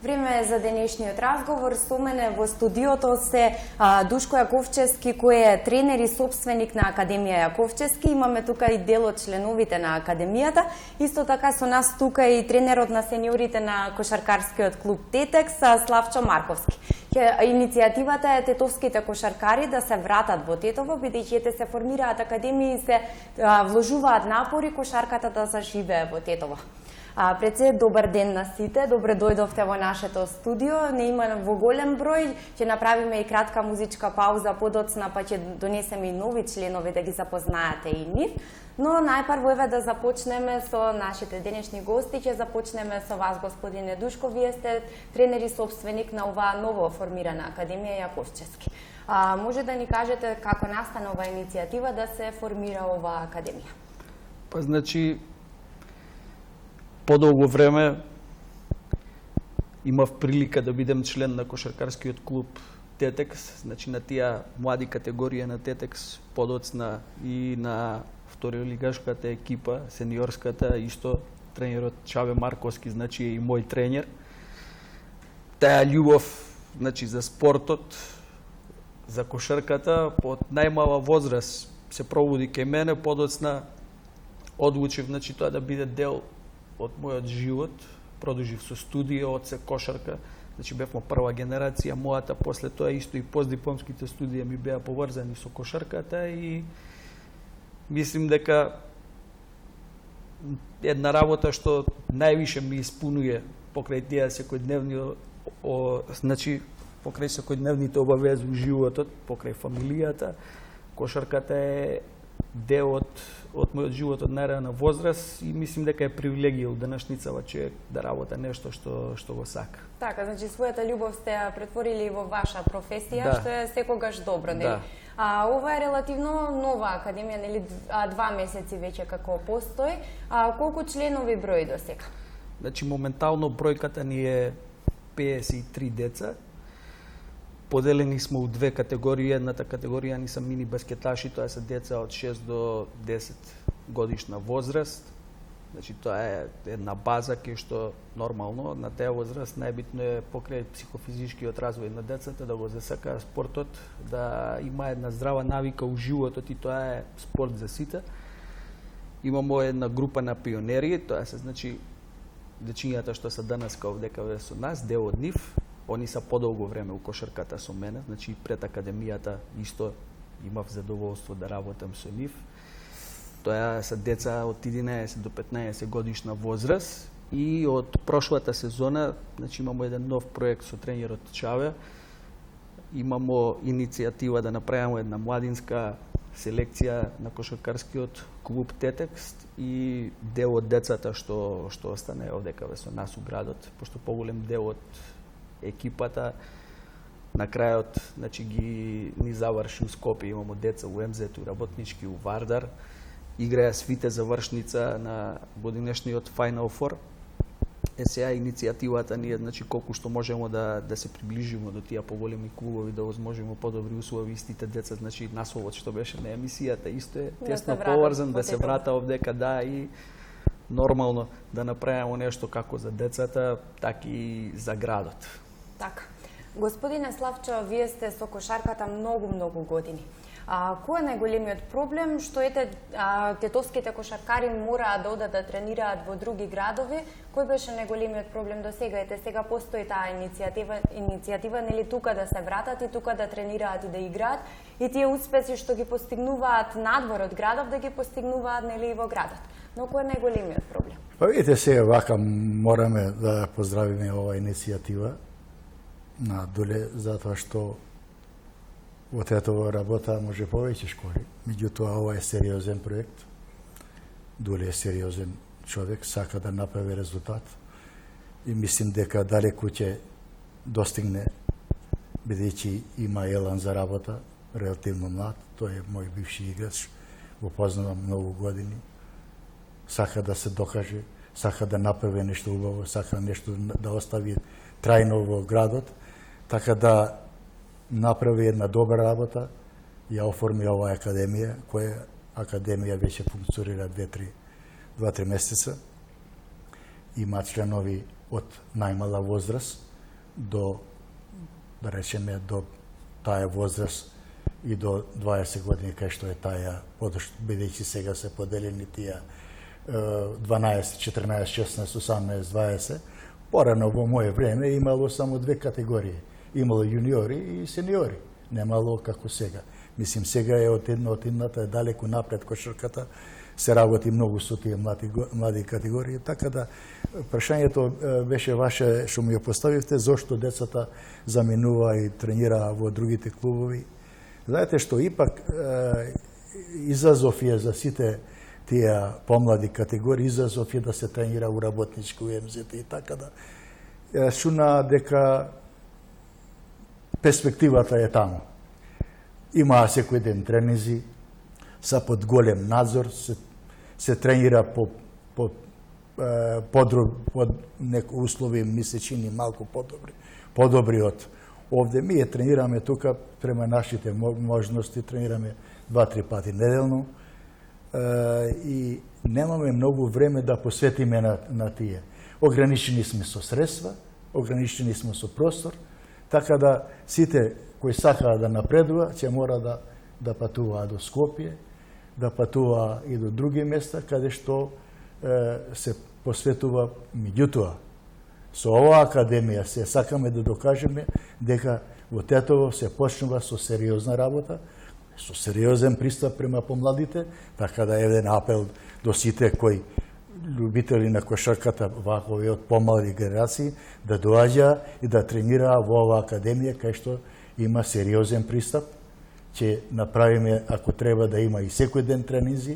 Време е за денешниот разговор. Со мене во студиото се Душко Јаковчевски, кој е тренер и собственик на Академија Јаковчевски. Имаме тука и дел од членовите на Академијата. Исто така со нас тука и тренерот на сениорите на кошаркарскиот клуб Тетекс, Славчо Марковски. Иницијативата е тетовските кошаркари да се вратат во Тетово, бидејќи те се формираат академии и се вложуваат напори кошарката да заживее во Тетово. Пред се, добар ден на сите, добре дојдовте во нашето студио. Не има во голем број, ќе направиме и кратка музичка пауза подоцна, па ќе донесеме и нови членови да ги запознаете и нив. Но најпрво еве да започнеме со нашите денешни гости. Ќе започнеме со вас, господине Душко. Вие сте тренер и собственик на оваа ново формирана Академија Јаковчевски. Може да ни кажете како настана оваа иницијатива да се формира оваа академија? Па значи, подолго време имав прилика да бидем член на кошаркарскиот клуб Тетекс, значи на тие млади категорија на Тетекс, подоцна и на второлигашката екипа, сениорската, исто тренерот Чаве Марковски, значи е и мој тренер. Таа љубов, значи за спортот, за кошарката, од најмала возраст се пробуди кај мене, подоцна одлучив, значи тоа да биде дел од мојот живот. Продолжив со студија, од се кошарка, значи бевме прва генерација, мојата после тоа исто и постдипломските студии ми беа поврзани со кошарката и мислим дека една работа што највише ми испунува покрај тие секојдневни, значи покрај секојдневните обавези во животот, покрај фамилијата, кошарката е дел од мојот живот од најрана возраст и мислим дека е привилегија од денешницава човек да работа нешто што го сака. Така, значи својата љубов сте ја претворили во ваша професија, што е секогаш добро, нели? Ова е релативно нова академија, нели, 2 месеци веќе како постои. Колку членови брои до сега? Значи моментално бројката ни е 53 деца. Поделени сме у две категории. Едната категорија ни се мини баскеташи, тоа се деца од 6 до 10 годишна возраст. Значи тоа е една база кај што нормално на таа возраст најбитно е покрај психофизичкиот развој на децата да го засакаат спортот, да има една здрава навика у животот и тоа е спорт за сите. Имаме една група на пионери, тоа се значи дечињата што се денеска овдека со нас, дел од нив. Они са подолго време у кошарката со мене, значи пред академијата исто имав задоволство да работам со нив. Тоа се деца од 11 до 15 годишна возраст и од прошлата сезона, значи имамо еден нов проект со тренерот Чаве. Имамо иницијатива да направиме една младинска селекција на кошаркарскиот клуб Тетекс и дел од децата што остане овдека со нас у градот, пошто поголем дел од екипата на крајот, значи ни заврши у Скопје, имамо деца у МЗ, у Работнички, у Вардар, играја свите завршница на годинешниот Final Four. Сега иницијативата ни е, значи колку што можеме да се приближиме до тие поголеми клубови, да возможиме подобри услови, истите деца, значи насловот што беше на емисијата, исто е тесно поврзан да се врата овдека, да, и нормално да направиме нешто како за децата, така и за градот. Така. Господине Славчо, вие сте со кошарката многу години. Кој е најголемиот проблем што тетовските кошаркари мораат да одат да тренираат во други градови? Кој беше најголемиот проблем до сега? Ете, сега постои таа иницијатива, нели, тука да се вратат и тука да тренираат и да играат, и тие успеси што ги постигнуваат надвор од градов да ги постигнуваат, нели, и во градот. Но кој е најголемиот проблем? Па видите, сега вака мораме да поздравиме оваа иницијатива на Дуле, затоа што во Тетово работа може повеќе школи. Меѓутоа, ова е сериозен проект. Дуле е сериозен човек, сака да направи резултат и мислим дека далеку ќе достигне, бидејќи има елан за работа, релативно млад, тој е мој бивши играч, го познавам многу години. Сака да се докаже, сака да направи нешто убаво, сака нешто да остави трајно во градот, така да направи една добра работа, ја оформи оваа академија, која академија веќе функционира 2-3 месеца. Има членови од најмала возраст до, да речеме, до таа возраст и до 20 години, кај што е таа подош, бидејќи сега се поделени тие 12, 14, 16, 18, 20. Порано во моје време имало само две категории. Имало јуниори и сениори. Немало како сега. Мислим, сега е од едната е далеку напред кошарката, се работи многу со тие млади категории, така да прашањето беше ваше што ми ја поставивте, зошто децата заминува и тренира во другите клубови. Знаете што ипак изазов е за сите тие помлади категории, изазов е да се тренира у работнички УМЗ и така да шуна дека перспективата е таму. Има секој ден тренинзи, са под голем надзор, се тренира по некои услови, ми се чини малку подобри од овде. Ние тренираме тука према нашите можности, тренираме 2-3 пати неделно и немаме многу време да посветиме на тие. Ограничени сме со средства, ограничени сме со простор, така да сите кои сакаат да напредува, ќе мора да патуваа до Скопје, да патува и до други места, каде што се посветува. Меѓутоа, со оваа академија се сакаме да докажеме дека во Тетово се почнува со сериозна работа, со сериозен пристап према помладите, така да еден апел до сите кои любители на кошарката, вакови од помлади генерации, да доаѓа и да тренираа во оваа академија, кај што има сериозен пристап, ќе направиме, ако треба да има и секој ден тренинзи,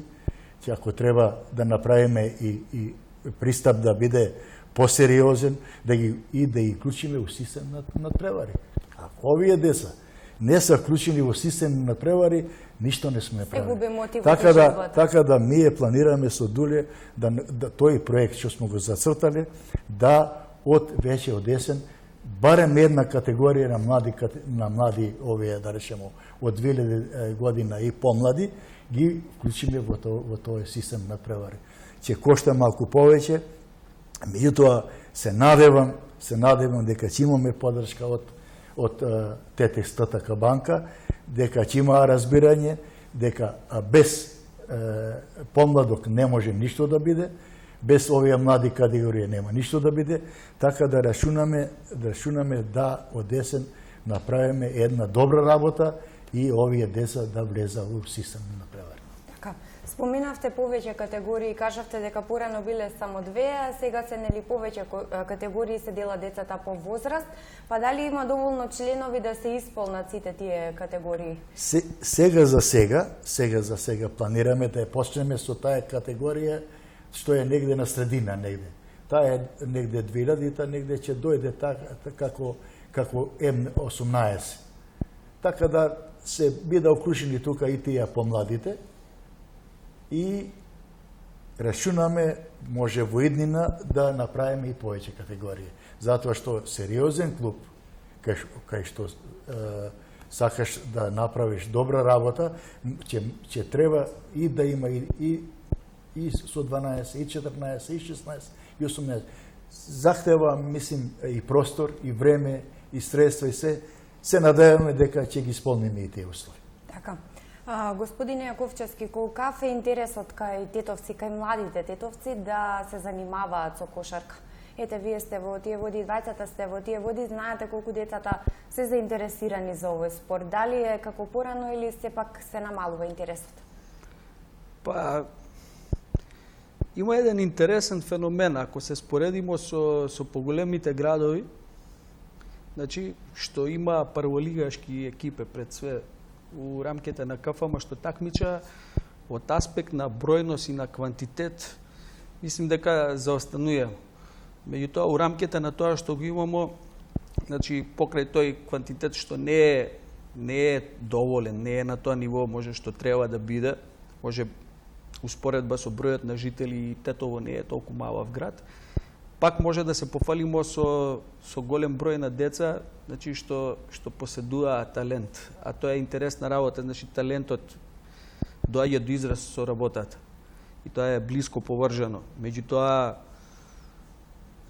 ќе ако треба да направиме и пристап да биде посериозен, да ги вклучиме во систем на превари. Ако овие деца не се вклучени во систем на превари, ништо не сме правили. Така да ние планираме со Дуле да тој проект што сме го зацртале, да од веќе од есен барем една категорија на млади овие, да речемо, од 2000 година и помлади, ги вклучиме во тој систем на превари. Ќе кошта малку повеќе, меѓутоа се надевам дека ќе имаме поддршка од ТТС ТТК банка, дека ќе има разбирање, дека без помладок не може ништо да биде, без овие млади категории нема ништо да биде, така да рашунаме да од есен направиме една добра работа и овие деца да влеза во систем на превари. Така. Споменавте повеќе категории, кажавте дека порано биле само две, а сега се нели повеќе категории се дела децата по возраст, па дали има доволно членови да се исполнат сите тие категории? Сега за сега планираме да ја почнеме со таа категорија што е негде на средина негде. Таа е негде 2000-та, негде ќе дојде како М18. Така да се биде вклучени тука и тие помладите и рашунаме може во иднина да направиме и повеќе категории. Затоа што сериозен клуб кај што сакаш да направиш добра работа, ќе треба и да има и со 12, и 14, и 16, и 18. Захтева, мислим, и простор, и време, и средства, и се надеваме дека ќе ги исполниме и тие услови. Така. Господине Јаковчевски, колкав е интересот кај тетовци, кај младите тетовци да се занимаваат со кошарка? Ете, вие сте во тие води, двајцата сте во тие води, знаете колку децата се заинтересирани за овој спорт. Дали е како порано или сепак се намалува интересот? Па, има еден интересен феномен, ако се споредимо со поголемите градови, значи, што има прволигашки екипе пред све у рамките на КФМ што такмича, од аспект на бројност и на квантитет, мислим дека заостанува. Меѓутоа, у рамките на тоа што го имамо, значи, покрај тој квантитет што не е доволен, не е на тоа ниво може што треба да биде, може успоредба со бројот на жители и Тетово не е толку малав град, пак може да се пофалимо со голем број на деца, значи што поседуваат талент, а тоа е интересна работа, значи талентот доаѓа до израз со работата и тоа е блиско поврзано. Меѓутоа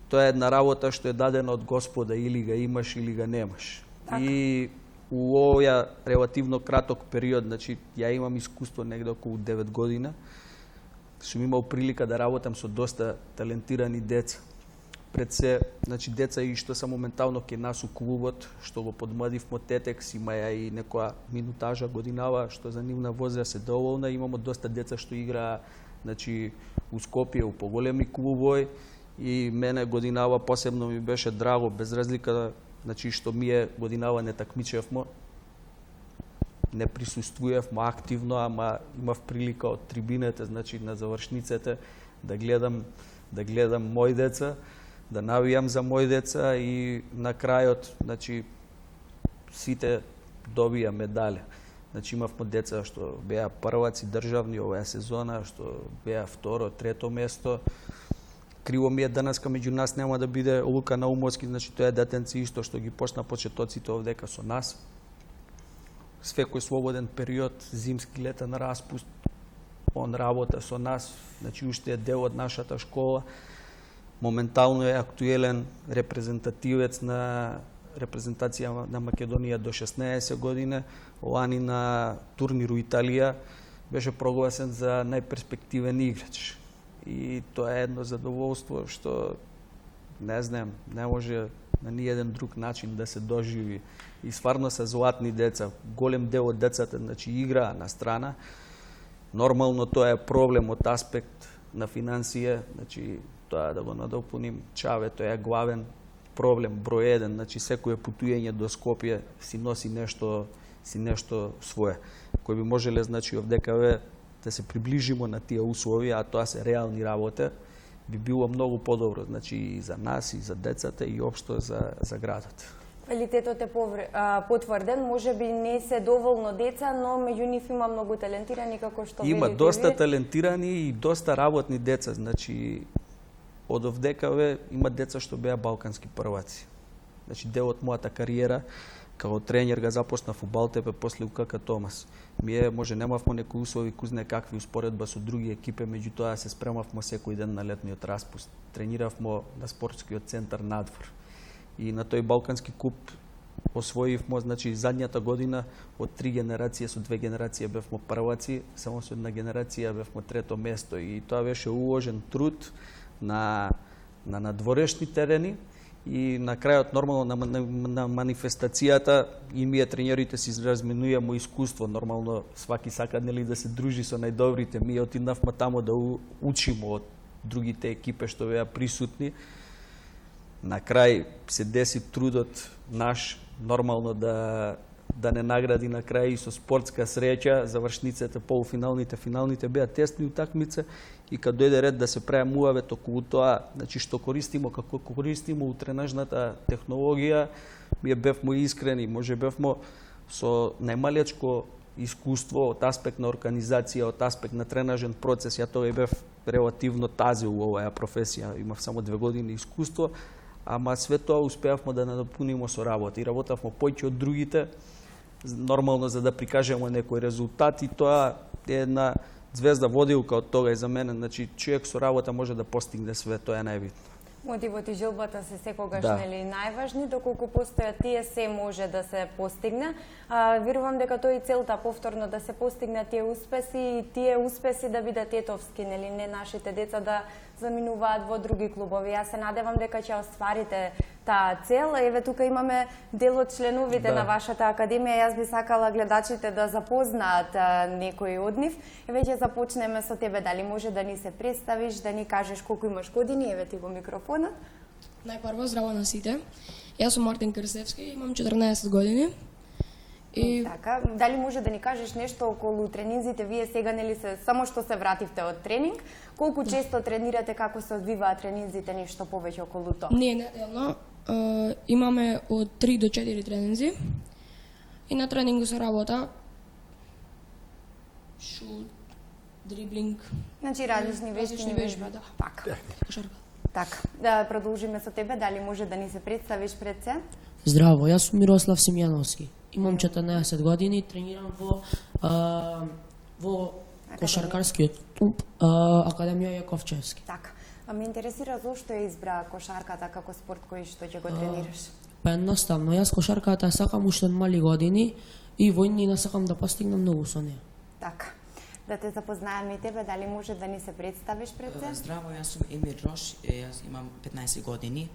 Тоа е една работа што е дадена од Господа, или ga имаш или ga немаш. И у овој релативно краток период, значи ја имам искуство негде околу 9 година, сум имал прилика да работам со доста талентирани деца. Пред се, значи деца и што се моментално ке нас у клубот, што го подмладивмо Тетекс, има ја и некоја минутажа годинава, што за нивна возра се доволна. Имамо доста деца што играа, значи, у Скопје, у поголеми клубови, и мене годинава посебно ми беше драго, без разлика, значи, што ние годинава не такмичевмо, не присуствувавме активно, ама имав прилика од трибините, значи на завршниците, да гледам мои деца, да навијам за мои деца, и на крајот, значи, сите добија медали. Значи имавме деца што беа прваци државни оваа сезона, што беа второ, трето место. Криво ми е денеска меѓу нас нема да биде Лука Наумовски, значи тоа е детенце исто што ги почна почетоците овдека со нас. Свекој слободен период, зимски, летен распуст, он работа со нас, значи уште е дел од нашата школа. Моментално е актуелен репрезентативец на репрезентација на Македонија до 16 години. Лани на турнир у Италија беше прогласен за најперспективен играч. И тоа е едно задоволство што, не знам, не може на ниеден друг начин да се доживи. И стварно се златни деца. Голем дел од децата, значи, играа на страна. Нормално тоа е проблем од аспект на финансија, значи, тоа да го надопуним, Чаве, тоа е главен проблем, број 1, значи секое путување до Скопје си носи нешто свое. Кој би можеле, значи, овдекаве да се приближимо на тие услови, а тоа се реални работа, би било многу подобро, значи и за нас, и за децата, и општо за градот. Квалитетот е потврден, може би не се доволно деца, но меѓу нив има многу талентирани, како што велите. Има доста талентирани и доста работни деца, значи од овдекаве има деца што беа балкански прваци. Значи дел од мојата кариера како тренер га започнав у Балтепе, после у КК Томас. Ние може немавме некои услови, кузне какви успоредба со други екипи, меѓутоа се спремавме секој ден на летниот распуст. Трениравме на спортскиот центар надвор. И на тој балкански куп освоивме, значи задњата година од 3 генерации со 2 генерации бевме прваци, само со една генерација бевме трето место, и тоа беше уложен труд на надворешни терени. И на крајот, нормално, на манифестацијата, и ние тренерите си разменуваме искуство. Нормално, сваки сака, нели, да се дружи со најдобрите. Ние отиднавме тамо да учиме од другите екипи што беа присутни. На крај се деси трудот наш, нормално да не награди на крај и со спортска среќа. Завршниците, полуфиналните, финалните беа тесни утакмица, и кога дојде ред да се прави муавет околу тоа, значи што користимо, како користимо у тренажната технологија, ние бевме искрени, може бевме со најмалечко искуство од аспект на организација, од аспект на тренажен процес. Ја тоа бев релативно тази у оваа професија, имав само 2 години искуство, ама све тоа успеавме да надопуниме со работа. И работавме поќе од другите, нормално за да прикажеме некој резултат, и тоа е една звезда водилка од тога и за мене. Значи, човек со работа може да постигне све, тоа е најбитно. Мотивот и желбата се секогаш нели најважни, доколку постојат тие се може да се постигне. Верувам дека тоа е целта, повторно да се постигнат тие успеси, и тие успеси да бидат етовски, нели, не нашите деца да заминуваат во други клубови. Јас се надевам дека ќе остварите таа цел. Еве тука имаме дел од членовите на вашата академија. Јас би сакала гледачите да запознаат некои од нив. Еве ќе започнеме со тебе. Дали може да ни се представиш, да ни кажеш колку имаш години? Еве ти го микрофонот. Најпрво, здраво на сите. Јас сум Мартин Крсевски, имам 14 години. И така, дали може да ни кажеш нешто околу тренинзите? Вие сега нели само што се вративте од тренинг, колку често тренирате, како се одвиваат тренинзите, нешто повеќе околу тоа? Ние неделно имаме од 3 до 4 тренинзи, и на тренингу се работа шут, дриблинг. Значи различни вештини, да. Така. Кошарка. Така, да продолжиме со тебе. Дали може да ни се представиш пред се? Здраво, јас сум Мирослав Симјановски. Имам 14 години, тренирам во кошаркарскиот клуб Академија Јаковчевски. Така. А ме интересира зошто ја избра кошарката како спорт кој што ќе го тренираш? Па едноставно, јас кошарката сакам уште од мали години и во иднина сакам да постигнам многу со неја. Така. Да те запознаеме и тебе, дали може да ни се представиш пред се? Здраво, јас сум Емир Рош, јас имам 15 години.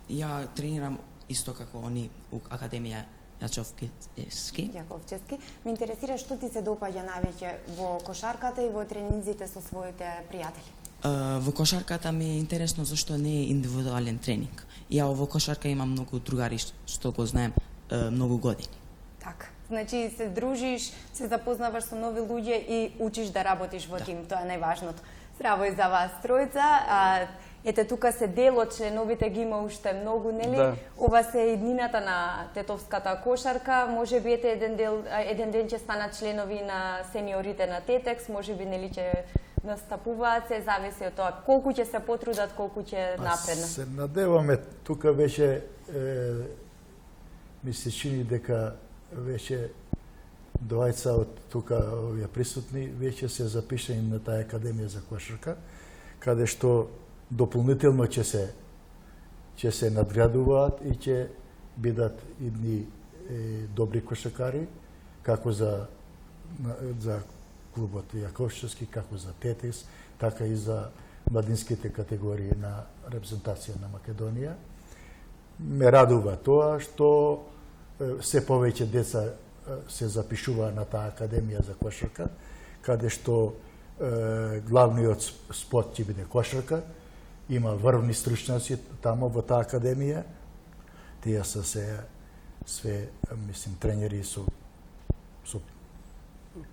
Ја тренирам исто како они у Академија Јаковчевски. Ме интересира што ти се допаѓа највеќе во кошарката и во тренинзите со своите пријатели? Во кошарката ми е интересно зашто не е индивидуален тренинг. Ја во кошарка имам многу другари што го знаем многу години. Така. Значи се дружиш, се запознаваш со нови луѓе и учиш да работиш во тим, тоа е најважното. Здраво и за вас тројца. Ете тука се дел од членовите ги има уште многу, нели? Да. Ова се иднината на тетовската кошарка, можеби ете еден ден ќе станат членови на сениорите на Тетекс, можеби нели ќе настапуваат, се зависи од тоа колку ќе се потрудат, колку ќе напреднат. Се надеваме, тука веќе ми се чини дека веќе двајца од тука овие присутни веќе се запишани на таа Академија за кошарка, каде што дополнително ќе се надградуваат и ќе бидат идни добри кошакари, како за клубот Јаковчевски, како за Тетекс, така и за младинските категории на репрезентација на Македонија. Ме радува тоа што се повеќе деца се запишува на таа Академија за кошарка, каде што главниот спорт ќе биде кошарка. Има врвни стручњаци тамо во таа Академија. Тие се све, мислим, тренери со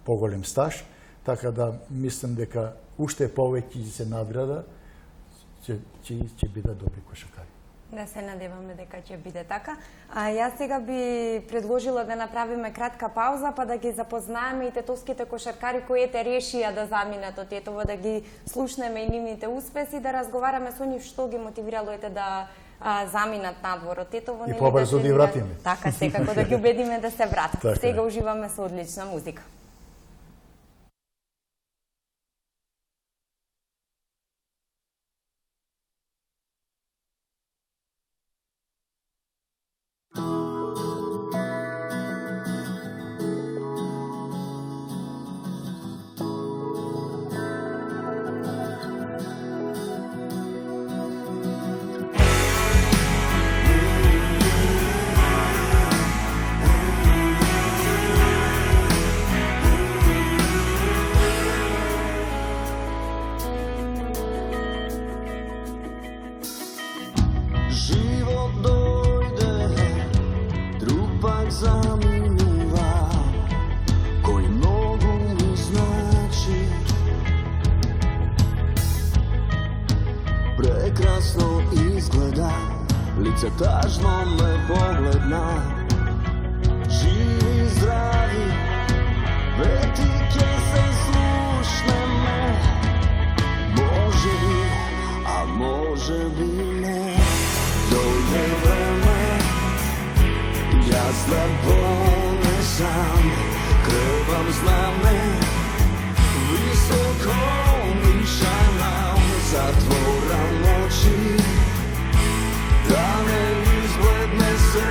поголем стаж, така да мислам дека уште повеќе ќе се надграда, ќе бидат добри кошакари. Да се надеваме дека ќе биде така. А јас сега би предложила да направиме кратка пауза, па да ги запознаеме и тетовските кошаркари кои решија да заминат од Тетово, да ги слушнеме и нивните успеси, да разговараме со нив што ги мотивирало да заминат надвор од Тетово. И побрзо да ги вратиме. Така, секако да ги убедиме да се вратат. Така. Сега уживаме со одлична музика. Прекрасно изгледа, лице тажно ме погледна. Живи, здрави, вети ќе се слушнеме. Може би, а може би не. Дојде време, јас да понесам крвам знаме. Високо мишанам, затворам очи, да не изгледне се.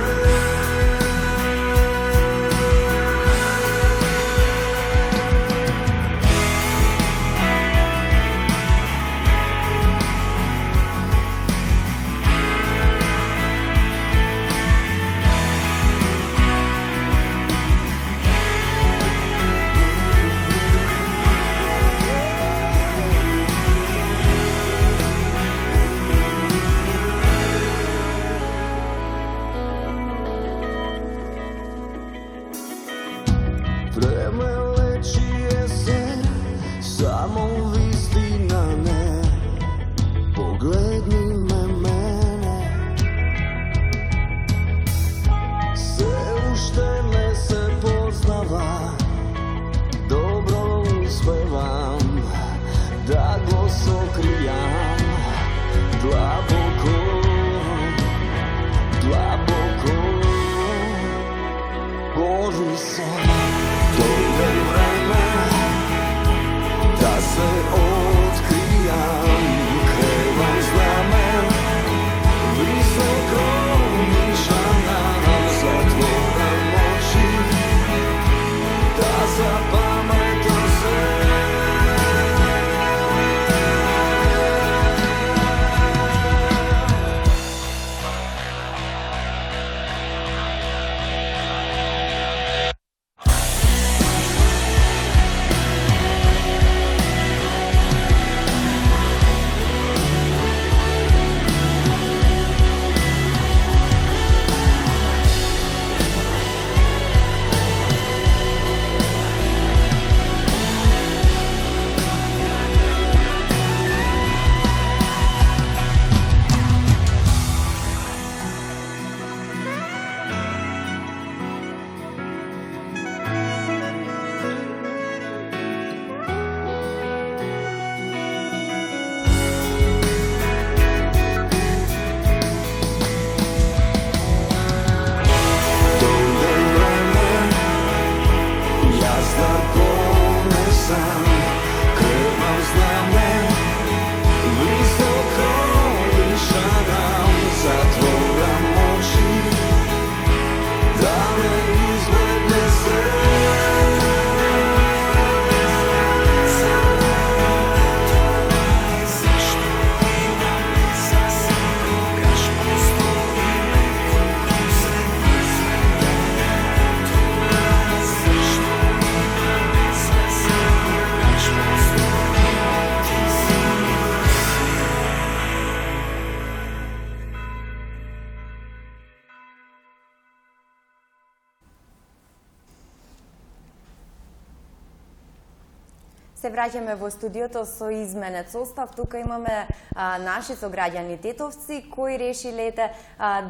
Се враќаме во студиото со изменет состав. Тука имаме наши сограѓани тетовци кои решиле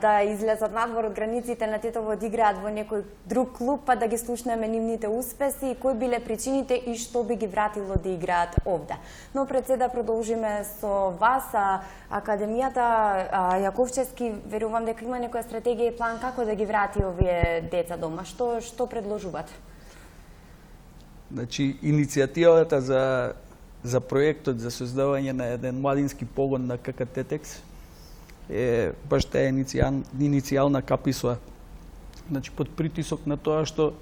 да излезат надвор од границите на Тетово, да играат во некој друг клуб, па да ги слушнеме нивните успеси и кои биле причините и што би ги вратило да играат овде. Но пред се да продолжиме со вас, Академијата Јаковчевски, верувам дека има некоја стратегија и план како да ги врати овие деца дома. Што предложувате? Значи, иницијативата за проектот за создавање на еден младински погон на ККТТЕКС е баш таа иницијална каписла. Значи, под притисок на тоа што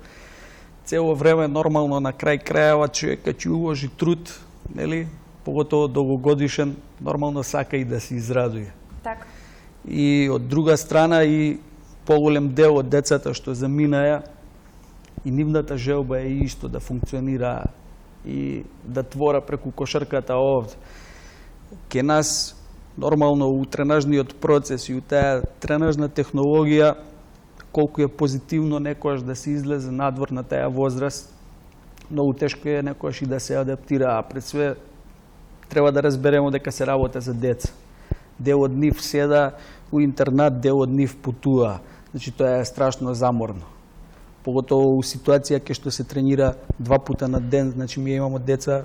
цело време нормално на крај крајава човекот ќе уложи труд, нели, поготово долгогодишен, нормално сака и да се израдуе. Така. И од друга страна и поголем дел од децата што заминаја, и нивната желба е исто да функционира и да твора преку кошарката овде. Ке нас, нормално, у тренажниот процес и у таа тренажна технологија, колку е позитивно некојаш да се излезе надвор на таа возраст, многу тешко е некојаш и да се адаптира, а пред све треба да разбереме дека се работа за деца. Дел од нив седа у интернат, дел од нив путува. Значи, тоа е страшно заморно. Поготово у ситуација кај што се тренира 2 пута на ден, значи ми имамо деца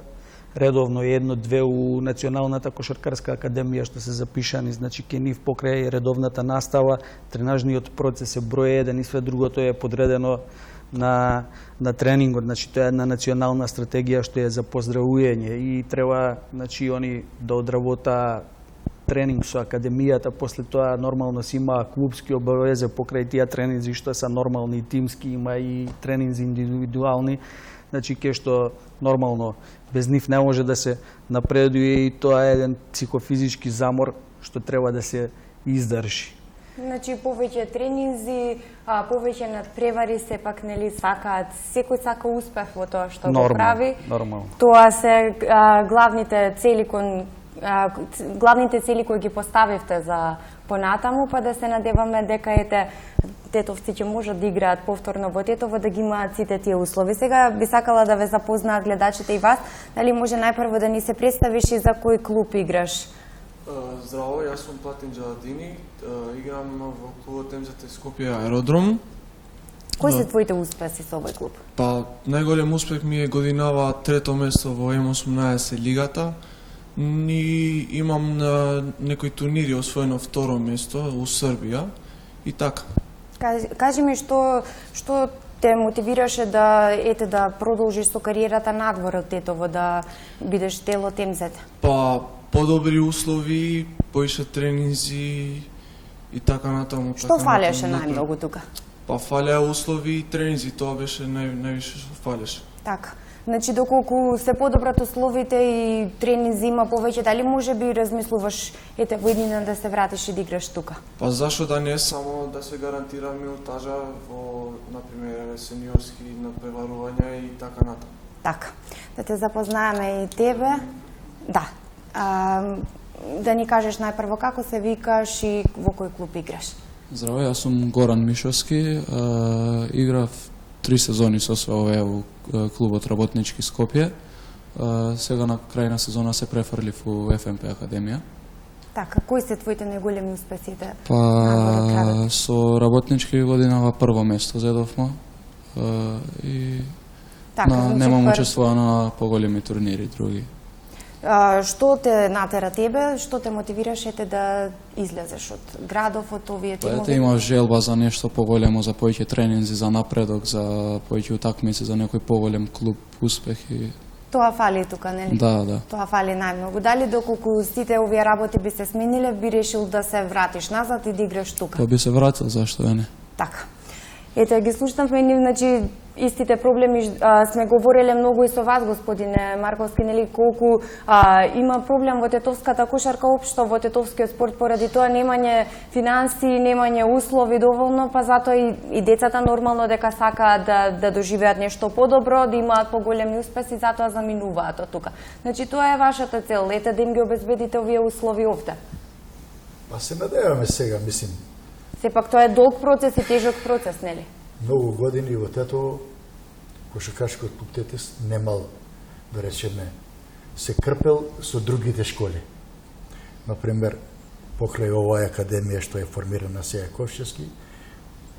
редовно 1-2 у Националната кошаркарска академија што се запишани, значи ке нив покрај редовната настава, тренажниот процес е број 1 и све другото е подредено на тренингот, значи тоа е една национална стратегија што е за поздравување и треба, значи, они да одработа тренинг со академијата, после тоа нормално си има клубски обавезе покрај тие тренинзи што се нормални и тимски, има и тренинзи индивидуални, значи ке што нормално без нив не може да се напредуе и тоа е еден психофизички замор што треба да се издржи. Значи, повеќе тренинзи, повеќе надпревари, сепак, нели, сакаат, секој сака успех во тоа што го прави. Нормално. Тоа се главните цели кои ги поставивте за понатаму, па да се надеваме дека тетовци ќе можат да играат повторно во Тетово, да ги имаат сите тие услови. Сега би сакала да ве запознаат гледачите и вас. Дали може најпрво да ни се представиш и за кој клуб играш? Здраво, јас сум Платин Джаладини, играм во клубот МЗТ Скопје Аеродром. Кои се твоите успеси со овој клуб? Па, најголем успех ми е годинава 3-то место во М18 лигата. Ни имам на некои турнири освоено 2-ро место у Србија и така. Кажи ми што те мотивираше да продолжиш со кариерата надвор од Тетово, да бидеш дел од МЗТ? Па, подобри услови, поише тренинзи и така натаму. Што фалеше најмногу тука? Па, фалеа услови и тренинзи, тоа беше највише што фалеше. Така. Значи, доколку се подобрат условите и тренинзи има повеќе, дали може би размислуваш во еднина да се вратиш и да играш тука? Па зашо да не само да се гарантира минутажа во, например, сениорски надпреварувања и така натаму. Така. Да те запознаеме и тебе. Да. Да ни кажеш најпрво како се викаш и во кој клуб играш? Здраво, јас сум Горан Мишовски, играв 3 сезони со СОВ у клубот Работнички Скопје. Сега на крај на сезона се префрлив у ФМП Академија. Така, кои се твоите најголеми успеси? Па, со Работнички годинава 1-во место зедовме и немам учествувано на поголеми турнири други. Што те натера тебе, што те мотивираше да излезеш од градов, од овие тимови? Па имав желба за нешто поголемо, за повеќе тренинзи, за напредок, за повеќе утакмици, за некој поголем клуб, успех и... Тоа фали тука, нели? Да. Тоа фали најмногу. Дали доколку сите овие работи би се смениле, би решил да се вратиш назад и да играш тука? Па би се вратил, зашто не? Така. Ете, ги слушнавме ни, значи, истите проблеми сме говореле многу и со вас, господине Марковски, нели, колку има проблем во тетовската кошарка општо, во тетовскиот спорт, поради тоа немање финансии, немање услови доволно, па затоа и децата нормално дека сакаат да доживеат нешто подобро, да имаат поголеми успеси, затоа заминуваат од тука. Значи, тоа е вашата цел, ете да им ги обезбедите овие услови овде. Па се надеваме сега, мислим. Сепак тоа е долг процес и тежок процес, нели? Многу години во Тетово, кошаркашкиот клуб Тетис немал да речеме, се крпел со другите школи. Например, покрај оваа академија што е формирана сега Ковчевски,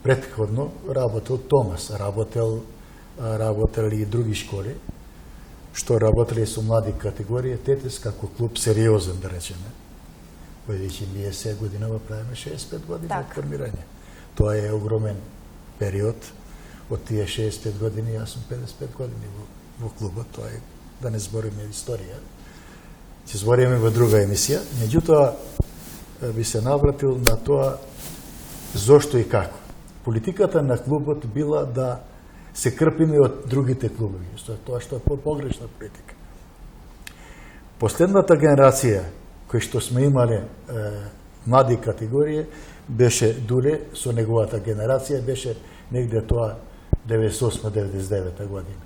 претходно работел Томас, работел и други школи, што работеле со млади категории, Тетис како клуб сериозен, да речеме. Бидејќи ние сега годинава правиме 65 години од формирање. Тоа е огромен период. Од тие 65 години, јас сум 55 години во клубот, тоа е, да не збориме историја. Ќе збориме во друга емисија, меѓутоа би се навратил на тоа зошто и како. Политиката на клубот била да се крпиме од другите клубови, тоа што е погрешна политика. Последната генерација кој што сме имале млади категории беше Дуле со неговата генерација, беше негде тоа 98-99 година.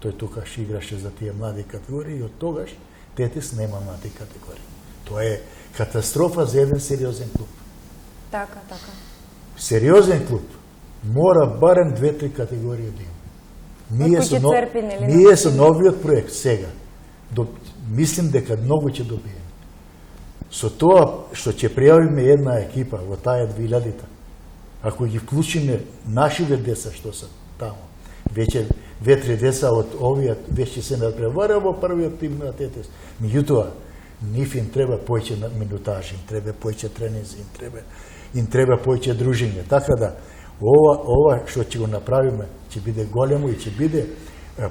Тој тукаш играше за тие млади категории и од тогаш Тетис нема млади категории. Тоа е катастрофа за еден сериозен клуб. Така. Сериозен клуб мора барем 2-3 категории да има. Ние со новиот проект сега, мислим дека многу ќе добиеме. Со тоа што ќе пријавиме една екипа во таа 2000-та, ако ги вклучиме нашиве деца што се таму, веќе 2-3 деца од овие веќе се надпревара во првиот тим на Тетис. Меѓутоа, нив им треба поеќе минутажи, им треба поеќе тренинзи, им треба поеќе дружење. Така да, ова што ќе го направиме, ќе биде големо и ќе биде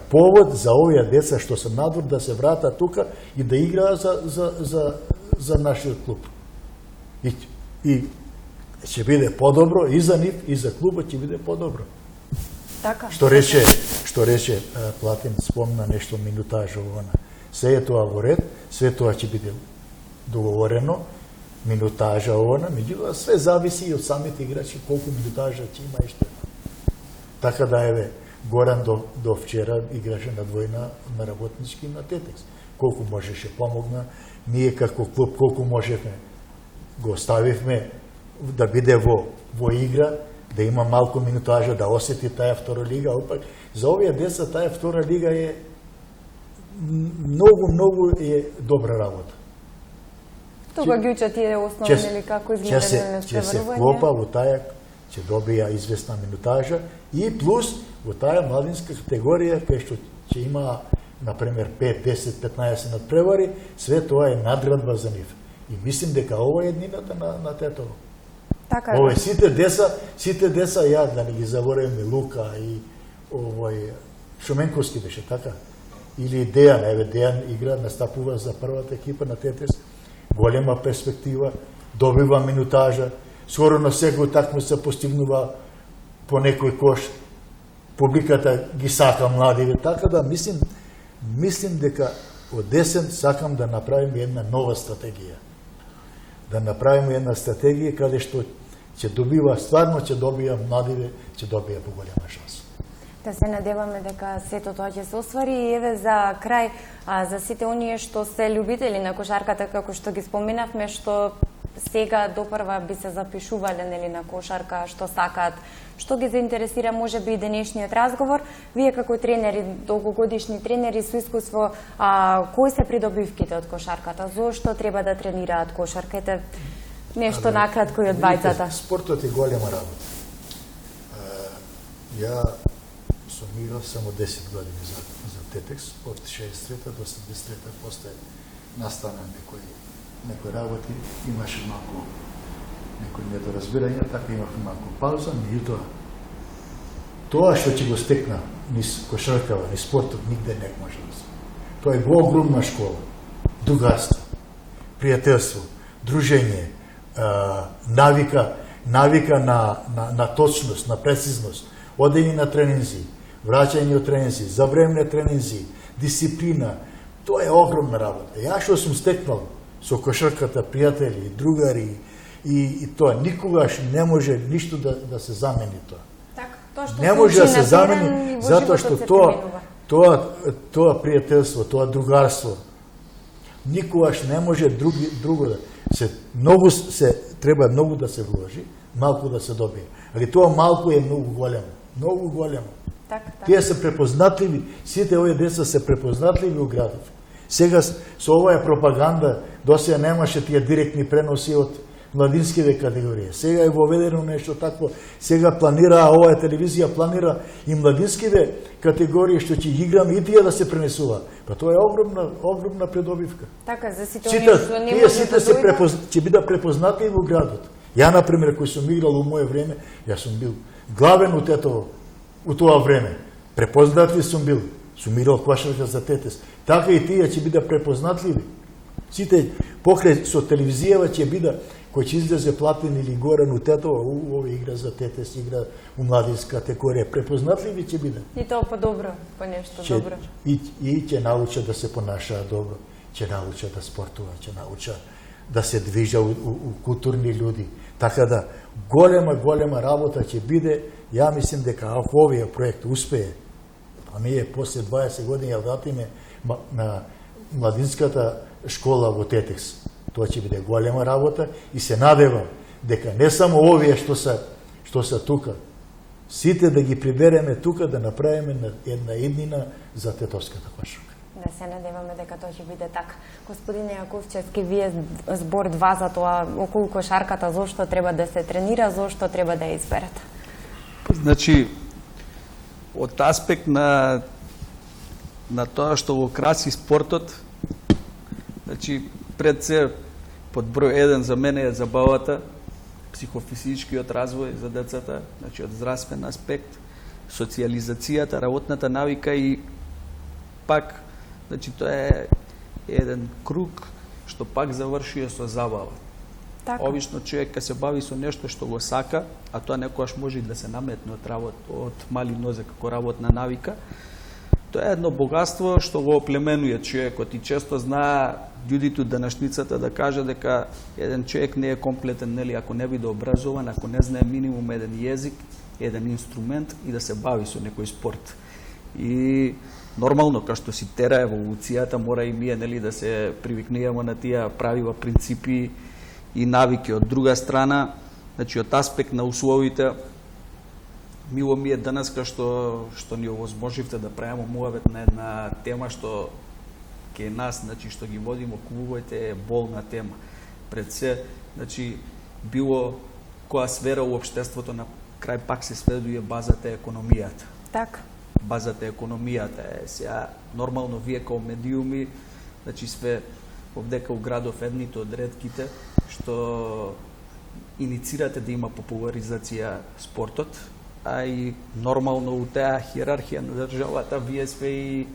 повод за овие деца што се надвор да се вратат тука и да играат за нашиот клуб. И ќе биде подобро и за нив, и за клубот ќе биде подобро. Така. Што рече Платин, спомна нешто минутажа она. Се е тоа во ред, све тоа ќе биде договорено, минутажа она, меѓутоа све зависи и од самите играчи колку минутажа ќе има и што. Така да еве Горан до вчера играше на двојна на работнички на Тетекс. Колку можеше помогна, ние како клуб колку можевме го оставивме да биде во игра, да има малку минутажа, да осети таа втора лига, опак за овие деца таа втора лига е многу е добра работа. Тога ги учат тие основни или како изгледа ќе се вклопа во таа, ќе добија известна минутажа и плюс во таа младинска категорија кај што ќе има например 5, 10, 15 надпревари, све тоа е надградба за нив. И мислим дека ова е еднината на Тетово. Така е. Овој сите деца ја да не ги забораваме Лука и овој Шуменковски беше така. Или Дејан игра, настапува за првата екипа на Тетес, голема перспектива, добива минутажа, скоро на секој такмица постигнува по некој кош, публиката ги сака младиве, така да мислим дека од десен сакам да направиме една нова стратегија. Да направиме една стратегија каде што ќе добива, стварно ќе добија младиве, ќе добија поголема шанса. Да се надеваме дека сето тоа ќе се оствари и еве за крај, за сите оние што се љубители на кошарката, како што ги споменавме, што сега допрва би се запишувале нели на кошарка, што сакаат, што ги заинтересира можеби и денешниот разговор. Вие како тренери, долгогодишни тренери со искуство, кои се придобивките од кошарката? Зошто треба да тренираат кошарка? Ете нешто накратко и од бајцата. Спортот е голема работа. Ја сум играл само 10 години за Тетекс, од 63-та до 73-та после настана некои работи, имаше малку некои недоразбирања, така имавме малку пауза, меѓутоа тоа што ќе го стекна низ кошаркава, низ спортот, нигде не може да се. Тоа е огромна школа, другарство, пријателство, дружење, навика на точност, на прецизност, одење на тренинзи, враќање од тренинзи, забремне тренинзи, дисциплина, тоа е огромна работа. Ја што сум стекнал со кошарката, пријатели, другари и тоа, никогаш не може ништо да се замени тоа. Така, тоа што не може да се замени, затоа што тоа пријателство, тоа другарство, никогаш не може друго да треба многу да се вложи, малку да се добие. Али тоа малку е многу големо. Така. Тие се препознатливи, сите овие деца се препознатливи у градот. Сега со оваа пропаганда досега немаше тие директни преноси од младинските категории. Сега е воведено нешто такво. Сега планира, оваа телевизија планира и младинските категории што ќе ги играме и тие да се пренесува. Па тоа е огромна придобивка. Така, за сите оние што не може сите да се дојдат. ќе бидат препознатливи во градот. Ја, например, кој сум играл у моје време, јас сум бил главен у тоа време. Препознатлив сум бил. Сум играл кошарка за Тетес. Така и тие ќе бидат препознатливи. Сите покрај со телевизијава ќе бида кој ќе излезе платен или горе у Тетова, ова игра за Тетес, игра у младинска категорија. Препознатливи ќе биде. И тоа по-добро, по нешто добро. И ќе научат да се понашаат добро, ќе научат да спортуваат, ќе научат да се движа у културни луѓе. Така да голема работа ќе биде. Ја мислим дека ако овој проект успее, а ние после 20 години ја вратиме на младинската школа во Тетекс, тоа ќе биде голема работа и се надевам дека не само овие што се тука, сите да ги прибереме тука да направиме една еднина за тетовската кошарка. Да се надеваме дека тоа ќе биде така. Господине Јаковчевски, вие збор 2 за тоа околу кошарката, зошто треба да се тренира, зошто треба да ја изберете? Значи, од аспект на тоа што го краси спортот, значи, пред се, под број 1 за мене е забавата, психофизичкиот развој за децата, значи од здравствен аспект, социализацијата, работната навика и пак, значи тоа е еден круг што пак завршува со забава. Така. Обично човек кога се бави со нешто што го сака, а тоа некогаш може и да се наметне од мали нозе како работна навика, тоа е едно богатство што го оплеменува човекот и често знаа људите од данашницата да кажа дека еден човек не е комплетен, нели, ако не биде образован, ако не знае минимум еден јазик, еден инструмент и да се бави со некој спорт. И нормално, као што си тера еволуцијата, мора и ние, нели, да се привикнуваме на тие правила, принципи и навики. Од друга страна, значи од аспект на условите, мило ми е денеска што ни овозможивте да правиме муавет на една тема што ке нас, значи што ги водиме клубовите, е болна тема. Пред се, значи, било која сфера у општеството на крај пак се сведува базата е економијата. Така. Базата е економијата е сега нормално вие као медиуми, значи све овдека у градов едните од ретките што иницирате да има популаризација спортот, а и нормално у таа хиерархија на државата вие све и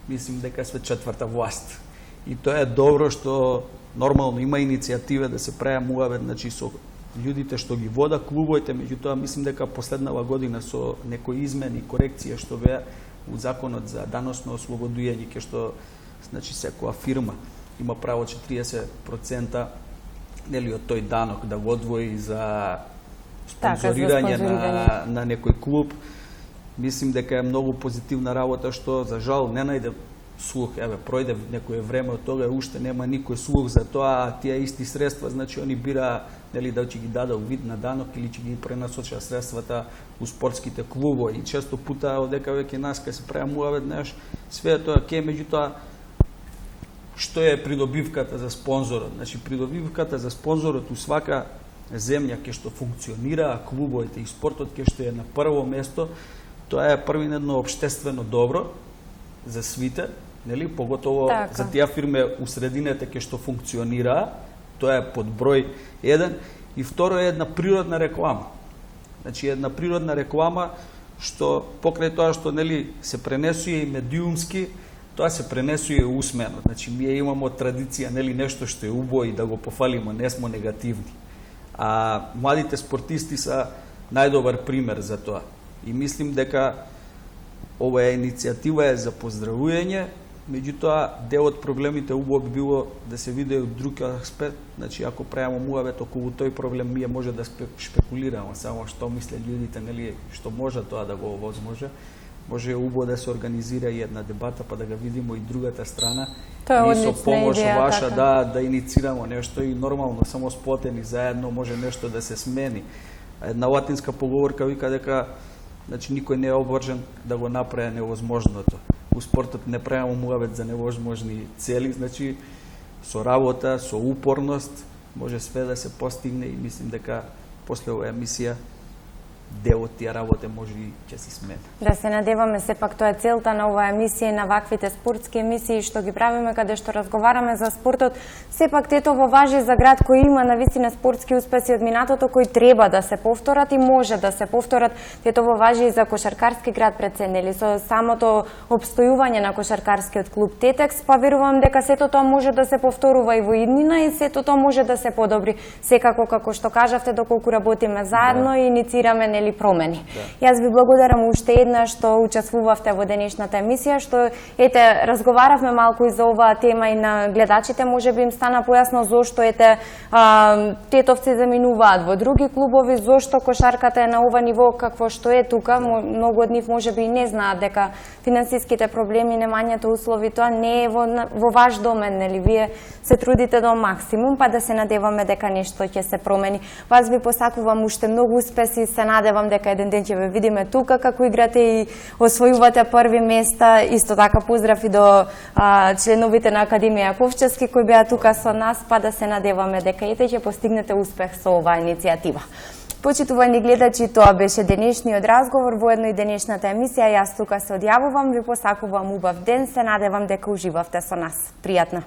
мислим дека све четврта власт. И тоа е добро што нормално има иницијатива да се прави муавет, значи со људите што ги вода клубовите, меѓутоа мислим дека последнава година со некои измени и корекција што беа у законот за даносно ослободување, ке што значи секоја фирма има право 40% нели од тој данок да го одвои за спонзорирање на некој клуб. Мислим дека е многу позитивна работа што за жал не најде слух. Еве, пројде некое време од тога, уште нема никој слух за тоа, а тие исти средства, значи они бира нели да ќе ги дадат вид на данок или ќе ги пренасочат средствата у спортските клубови. И често пута одека веќе нас кога се прави муавет неш, све тоа ке, меѓутоа што е придобивката за спонзорот? Значи придобивката за спонзорот у свака земја ке што функционира клубовите и спортот ке што е на прво место, тоа е првинедно општествено добро за свите, нели, поготово така. За тие фирме у средината ке што функционира, тоа е под број 1, и второ е една природна реклама. Значи една природна реклама што покрај тоа што нели се пренесува и медиумски, тоа се пренесува и усмено. Значи ние имамо традиција, нели, нешто што е убаво и да го пофалиме, не смо негативни. А младите спортисти се најдобар пример за тоа. И мислим дека оваа иницијатива е за поздравување, меѓутоа дел од проблемите убаво би било да се види од друг аспект. Значи ако правиме муавет околу тој проблем, ние може да шпекулираме само што мисле луѓето, нели, што може тоа да го овозможи. Може убаво да се организира и една дебата па да го видиме и другата страна. Тоа и со помош ваша така. да иницираме нешто и нормално само сплотени заедно може нешто да се смени. Една латинска поговорка вика дека Значи никој не е обвржен да го направи невозможното. У спортот не правиме муавет за невозможни цели, значи со работа, со упорност може све да се постигне и мислим дека после оваа емисија дел од тие работи може и ќе се смени. Да се надеваме, сепак тоа е целта на оваа емисија и на ваквите спортски емисии што ги правиме каде што разговараме за спортот. Сепак Тетово важи за град кој има навистина спортски успеси од минатото кои треба да се повторат и може да се повторат. Тетово важи и за кошаркарски град преценели со самото обстојување на кошаркарскиот клуб Тетекс, па верувам дека сето тоа може да се повторува и во иднина и сето тоа може да се подобри. Секако како што кажавте, доколку работиме заедно и иницираме или промени. Јас ви благодарам уште еднаш што учествувавте во денешната емисија, што разговаравме малку и за оваа тема и на гледачите можеби им стана појасно зошто тетовци заминуваат во други клубови, зошто кошарката е на ова ниво какво што е тука. Многу од нив можеби и не знаат дека финансиските проблеми, немањето услови, тоа не е во ваш домен, нели? Вие се трудите до максимум, па да се надеваме дека нешто ќе се промени. Вас ви посакувам уште многу успеси, се надевам дека еден ден ќе ве видиме тука како играте и освојувате први места. Исто така поздрав и до членовите на Академија Јаковчевски кои беа тука со нас, па да се надеваме дека ќе постигнете успех со оваа иницијатива. Почитувани гледачи, тоа беше денешниот разговор, воедно и денешната емисија. Јас тука се одјавувам, ви посакувам убав ден, се надевам дека уживавте со нас. Пријатно!